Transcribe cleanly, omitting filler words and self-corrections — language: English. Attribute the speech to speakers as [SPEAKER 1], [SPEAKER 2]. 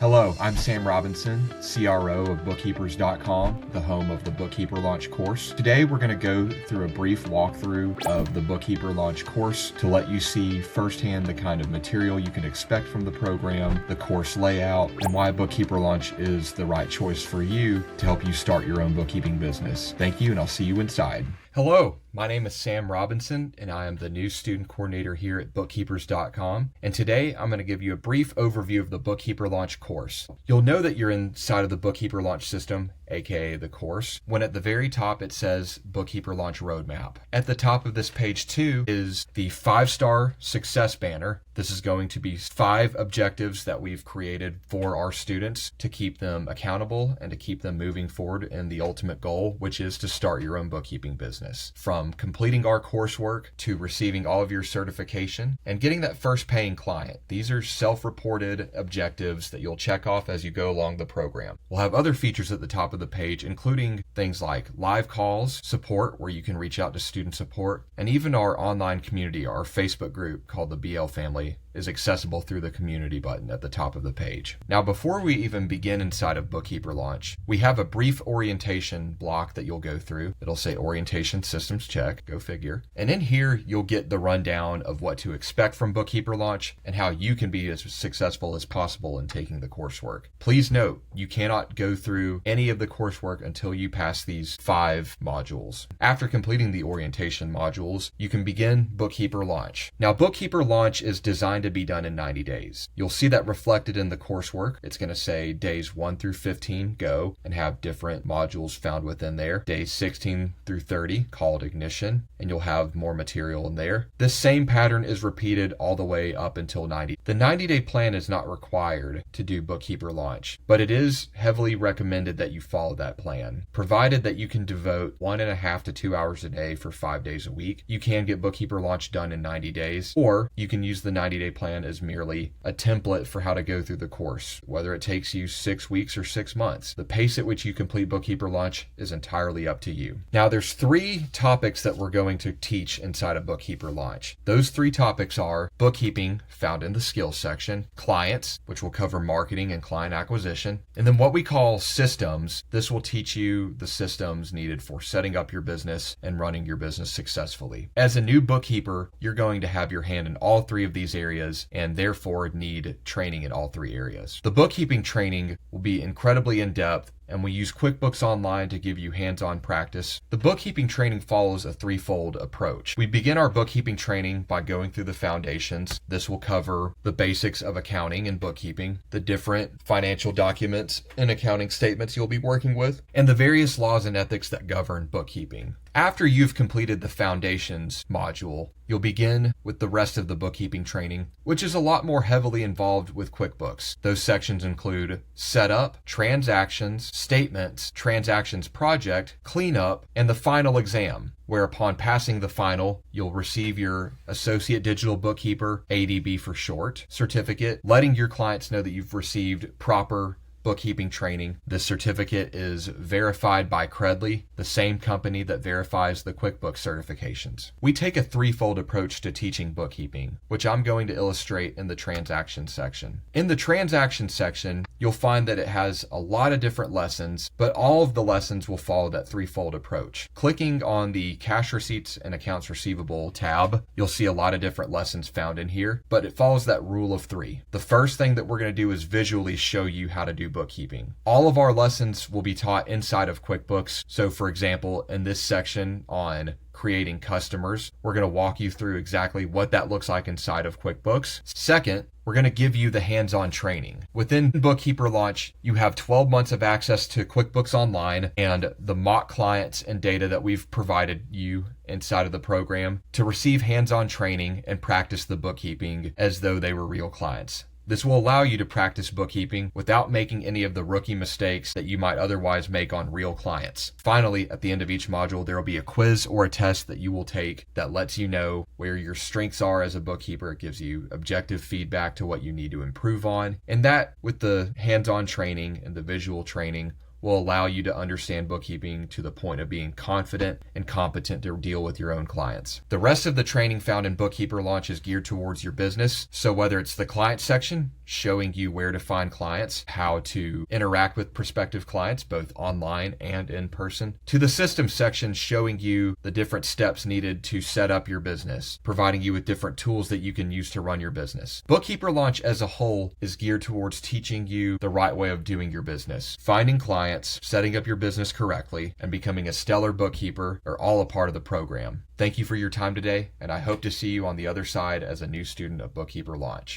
[SPEAKER 1] Hello, I'm Sam Robinson, CRO of Bookkeepers.com, the home of the Bookkeeper Launch course. Today we're going to go through a brief walkthrough of the Bookkeeper Launch course to let you see firsthand the kind of material you can expect from the program, the course layout, and why Bookkeeper Launch is the right choice for you to help you start your own bookkeeping business. Thank you, and I'll see you inside. Hello, my name is Sam Robinson, and I am the new student coordinator here at Bookkeepers.com. And today I'm going to give you a brief overview of the Bookkeeper Launch course. You'll know that you're inside of the Bookkeeper Launch system, aka the course, when at the very top it says Bookkeeper Launch Roadmap. At the top of this page 2 is the 5-star success banner. This is going to be 5 objectives that we've created for our students to keep them accountable and to keep them moving forward in the ultimate goal, which is to start your own bookkeeping business. From completing our coursework to receiving all of your certification and getting that first paying client. These are self-reported objectives that you'll check off as you go along the program. We'll have other features at the top of the page, including things like live calls, support where you can reach out to student support, and even our online community, our Facebook group called the BL Family, is accessible through the community button at the top of the page. Now, before we even begin inside of Bookkeeper Launch, we have a brief orientation block that you'll go through. It'll say Orientation Systems Check, go figure. And in here, you'll get the rundown of what to expect from Bookkeeper Launch and how you can be as successful as possible in taking the coursework. Please note, you cannot go through any of the coursework until you pass these 5 modules. After completing the orientation modules, you can begin Bookkeeper Launch. Now, Bookkeeper Launch is designed to be done in 90 days. You'll see that reflected in the coursework. It's going to say days 1 through 15 go and have different modules found within there. Days 16 through 30 called Ignition, and you'll have more material in there. This same pattern is repeated all the way up until 90. The 90-day plan is not required to do Bookkeeper Launch, but it is heavily recommended that you follow that plan. Provided that you can devote 1.5 to 2 hours a day for 5 days a week, you can get Bookkeeper Launch done in 90 days, or you can use the 90-day plan as merely a template for how to go through the course, whether it takes you 6 weeks or 6 months. The pace at which you complete Bookkeeper Launch is entirely up to you. Now, there's 3 topics that we're going to teach inside of Bookkeeper Launch. Those 3 topics are bookkeeping, found in the skills section, clients, which will cover marketing and client acquisition, and then what we call systems. This will teach you the systems needed for setting up your business and running your business successfully. As a new bookkeeper, you're going to have your hand in all 3 of these areas and therefore need training in all 3 areas. The bookkeeping training will be incredibly in-depth, and we use QuickBooks Online to give you hands-on practice. The bookkeeping training follows a 3-fold approach. We begin our bookkeeping training by going through the foundations. This will cover the basics of accounting and bookkeeping, the different financial documents and accounting statements you'll be working with, and the various laws and ethics that govern bookkeeping. After you've completed the foundations module, you'll begin with the rest of the bookkeeping training, which is a lot more heavily involved with QuickBooks. Those sections include setup, transactions, statements, transactions project, cleanup, and the final exam, where upon passing the final, you'll receive your Associate Digital Bookkeeper, ADB for short, certificate, letting your clients know that you've received proper bookkeeping training. This certificate is verified by Credly, the same company that verifies the QuickBooks certifications. We take a 3-fold approach to teaching bookkeeping, which I'm going to illustrate in the transaction section. In the transaction section, you'll find that it has a lot of different lessons, but all of the lessons will follow that 3-fold approach. Clicking on the cash receipts and accounts receivable tab, you'll see a lot of different lessons found in here, but it follows that rule of 3. The first thing that we're going to do is visually show you how to do bookkeeping. All of our lessons will be taught inside of QuickBooks. So for example, in this section on creating customers, we're going to walk you through exactly what that looks like inside of QuickBooks. Second, we're going to give you the hands-on training. Within Bookkeeper Launch, you have 12 months of access to QuickBooks Online and the mock clients and data that we've provided you inside of the program to receive hands-on training and practice the bookkeeping as though they were real clients. This will allow you to practice bookkeeping without making any of the rookie mistakes that you might otherwise make on real clients. Finally, at the end of each module, there will be a quiz or a test that you will take that lets you know where your strengths are as a bookkeeper. It gives you objective feedback to what you need to improve on. And that, with the hands-on training and the visual training, will allow you to understand bookkeeping to the point of being confident and competent to deal with your own clients. The rest of the training found in Bookkeeper Launch is geared towards your business. So whether it's the client section, showing you where to find clients, how to interact with prospective clients, both online and in person, to the systems section, showing you the different steps needed to set up your business, providing you with different tools that you can use to run your business. Bookkeeper Launch as a whole is geared towards teaching you the right way of doing your business. Finding clients, setting up your business correctly, and becoming a stellar bookkeeper are all a part of the program. Thank you for your time today, and I hope to see you on the other side as a new student of Bookkeeper Launch.